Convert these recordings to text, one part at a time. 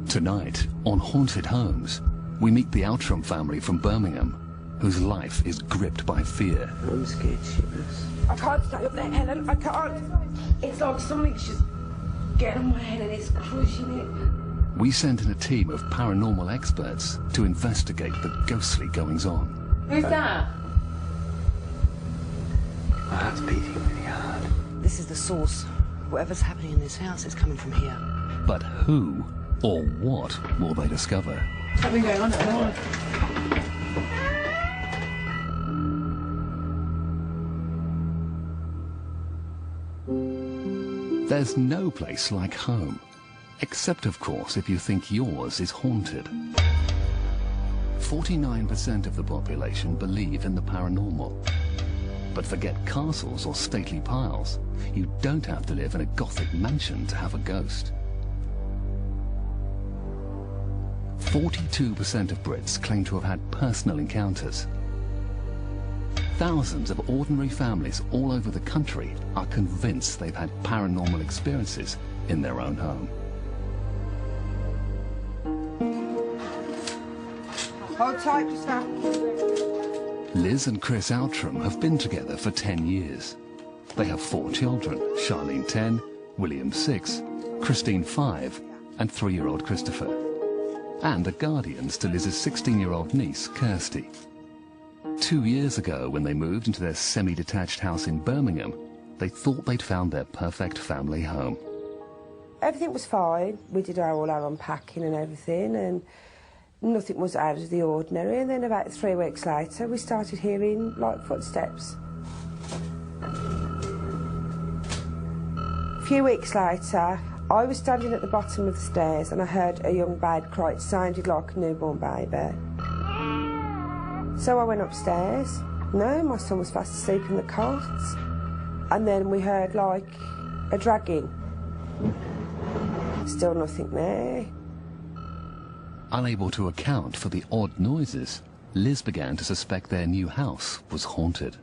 Tonight, on Haunted Homes, we meet the Outram family from Birmingham, whose life is gripped by fear. I'm scared shitless. I can't stay up there, Helen, I can't. It's like something's just getting on my head and it's crushing it. We sent in a team of paranormal experts to investigate the ghostly goings-on. Who's that? My heart's beating really hard. This is the source. Whatever's happening in this house is coming from here. But who or what will they discover? What's been going on at the moment? There's no place like home, except of course if you think yours is haunted. 49% of the population believe in the paranormal. But forget castles or stately piles. You don't have to live in a Gothic mansion to have a ghost. 42% of Brits claim to have had personal encounters. Thousands of ordinary families all over the country are convinced they've had paranormal experiences in their own home. Hold tight, just now. Liz and Chris Outram have been together for 10 years. They have 4 children, Charlene 10, William 6, Christine 5, and 3-year-old Christopher. And the guardians to Liz's 16-year-old niece, Kirsty. 2 years ago, when they moved into their semi-detached house in Birmingham, they thought they'd found their perfect family home. Everything was fine. We did all our unpacking and everything, and nothing was out of the ordinary. And then about 3 weeks later, we started hearing, like, footsteps. A few weeks later, I was standing at the bottom of the stairs and I heard a young babe cry. It sounded like a newborn baby. So I went upstairs. No, my son was fast asleep in the cot. And then we heard, like, a dragging. Still nothing there. Unable to account for the odd noises, Liz began to suspect their new house was haunted.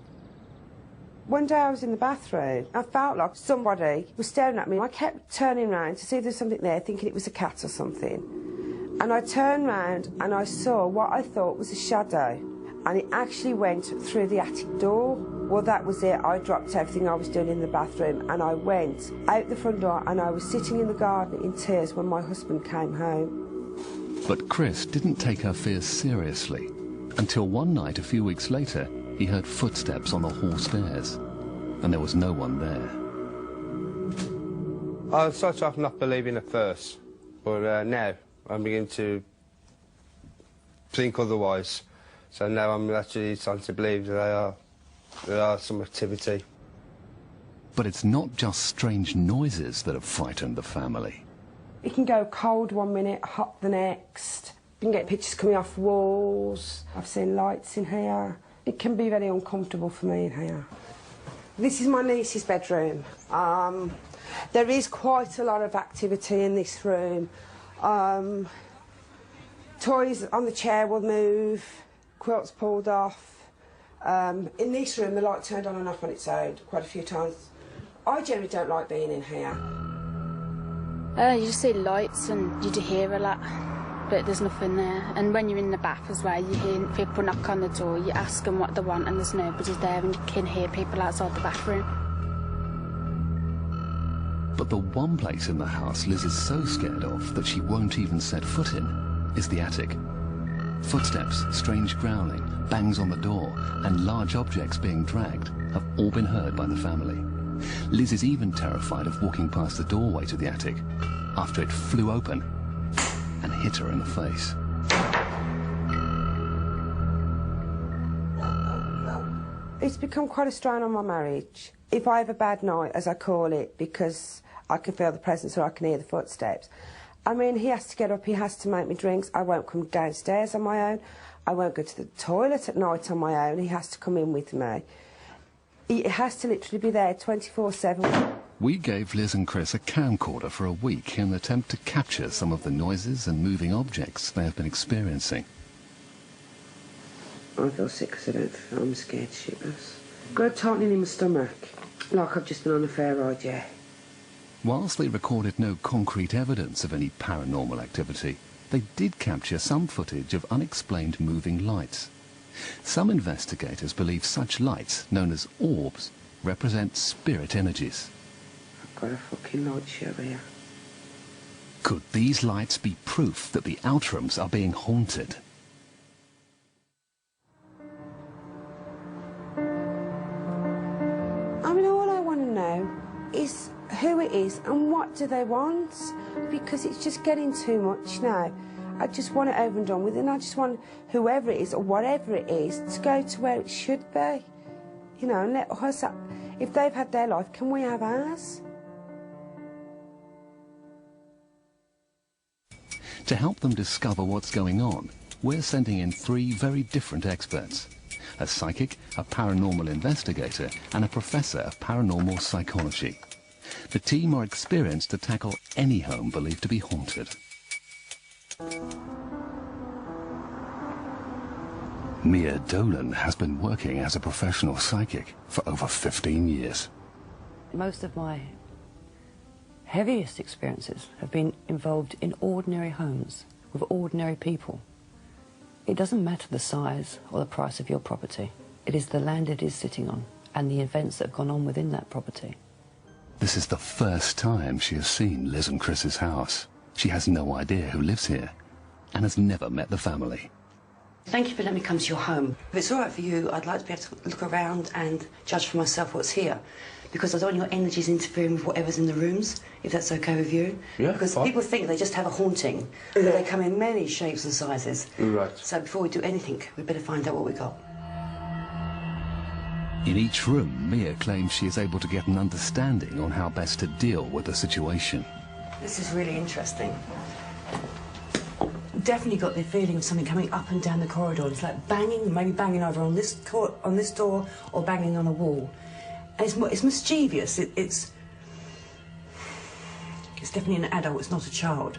One day I was in the bathroom. I felt like somebody was staring at me. I kept turning round to see if there was something there, thinking it was a cat or something. And I turned round and I saw what I thought was a shadow. And it actually went through the attic door. Well, that was it. I dropped everything I was doing in the bathroom and I went out the front door and I was sitting in the garden in tears when my husband came home. But Chris didn't take her fears seriously until one night a few weeks later he heard footsteps on the hall stairs and there was no one there. I was sort of not believing at first, but now I'm beginning to think otherwise. So now I'm actually starting to believe that there are some activity. But it's not just strange noises that have frightened the family. It can go cold one minute, hot the next. You can get pictures coming off walls. I've seen lights in here. It can be very uncomfortable for me in here. This is my niece's bedroom. There is quite a lot of activity in this room. Toys on the chair will move, quilts pulled off. In this room, the light turned on and off on its own quite a few times. I generally don't like being in here. You just see lights and you do hear a lot, but there's nothing there. And when you're in the bath as well, you hear people knock on the door, you ask them what they want and there's nobody there and you can hear people outside the bathroom. But the one place in the house Liz is so scared of that she won't even set foot in is the attic. Footsteps, strange growling, bangs on the door and large objects being dragged have all been heard by the family. Liz is even terrified of walking past the doorway to the attic after it flew open and hit her in the face. It's become quite a strain on my marriage. If I have a bad night, as I call it, because I can feel the presence or I can hear the footsteps, I mean, he has to get up, he has to make me drinks. I won't come downstairs on my own. I won't go to the toilet at night on my own. He has to come in with me. It has to literally be there 24/7. We gave Liz and Chris a camcorder for a week in an attempt to capture some of the noises and moving objects they have been experiencing. I feel sick because I don't feel, I'm scared shitless. Got a tightening in my stomach, like I've just been on a fair ride, yeah. Whilst they recorded no concrete evidence of any paranormal activity, they did capture some footage of unexplained moving lights. Some investigators believe such lights, known as orbs, represent spirit energies. I've got a fucking light show here. Could these lights be proof that the Outrams are being haunted? I mean, all I want to know is who it is and what do they want, because it's just getting too much now. I just want it over and done with, and I just want whoever it is or whatever it is to go to where it should be, you know, and let us up. If they've had their life, can we have ours? To help them discover what's going on, we're sending in 3 very different experts: a psychic, a paranormal investigator, and a professor of paranormal psychology. The team are experienced to tackle any home believed to be haunted. Mia Dolan has been working as a professional psychic for over 15 years. Most of my heaviest experiences have been involved in ordinary homes with ordinary people. It doesn't matter the size or the price of your property. It is the land it is sitting on and the events that have gone on within that property. This is the first time she has seen Liz and Chris's house. She has no idea who lives here and has never met the family. Thank you for letting me come to your home. If it's all right for you, I'd like to be able to look around and judge for myself what's here, because I don't want your energies interfering with whatever's in the rooms, if that's okay with you. Yeah, because fine. people think they just have a haunting, but they come in many shapes and sizes. Right. So before we do anything, we better find out what we got. In each room, Mia claims she is able to get an understanding on how best to deal with the situation. This is really interesting. Definitely got the feeling of something coming up and down the corridor. It's like banging, maybe banging over on this door or banging on a wall. And it's mischievous. It's definitely an adult, it's not a child.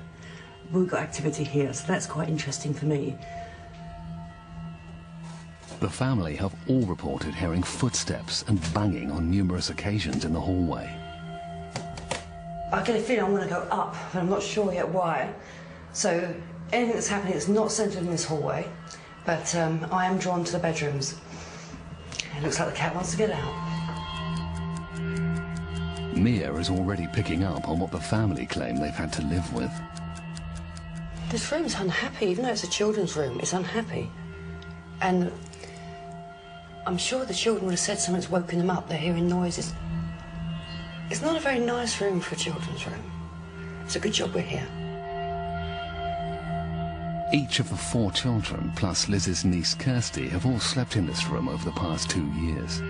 We've got activity here, so that's quite interesting for me. The family have all reported hearing footsteps and banging on numerous occasions in the hallway. I get a feeling I'm going to go up, but I'm not sure yet why. So anything that's happening is not centred in this hallway, but I am drawn to the bedrooms. It looks like the cat wants to get out. Mia is already picking up on what the family claim they've had to live with. This room's unhappy, even though it's a children's room, it's unhappy. And I'm sure the children would have said something's woken them up, they're hearing noises. It's not a very nice room for a children's room. It's a good job we're here. Each of the 4 children, plus Liz's niece Kirsty, have all slept in this room over the past 2 years.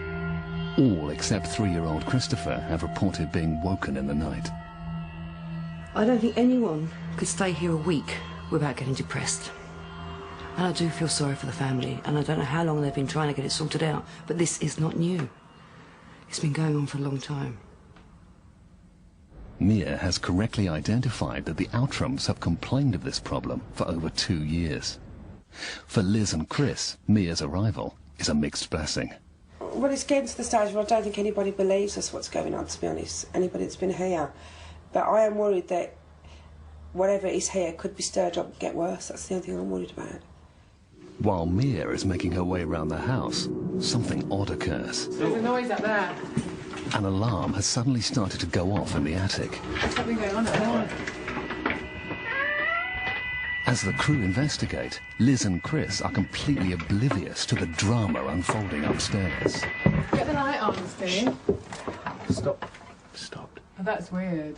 All except 3-year-old Christopher have reported being woken in the night. I don't think anyone could stay here a week without getting depressed. And I do feel sorry for the family, and I don't know how long they've been trying to get it sorted out, but this is not new. It's been going on for a long time. Mia has correctly identified that the Outrams have complained of this problem for over 2 years. For Liz and Chris, Mia's arrival is a mixed blessing. Well, it's getting to the stage where I don't think anybody believes us what's going on, to be honest, anybody that's been here. But I am worried that whatever is here could be stirred up and get worse. That's the only thing I'm worried about. While Mia is making her way around the house, something odd occurs. There's a noise up there. An alarm has suddenly started to go off in the attic. There's something going on up there. As the crew investigate, Liz and Chris are completely oblivious to the drama unfolding upstairs. Get the light on, Steve. Stop. Stopped. Oh, that's weird.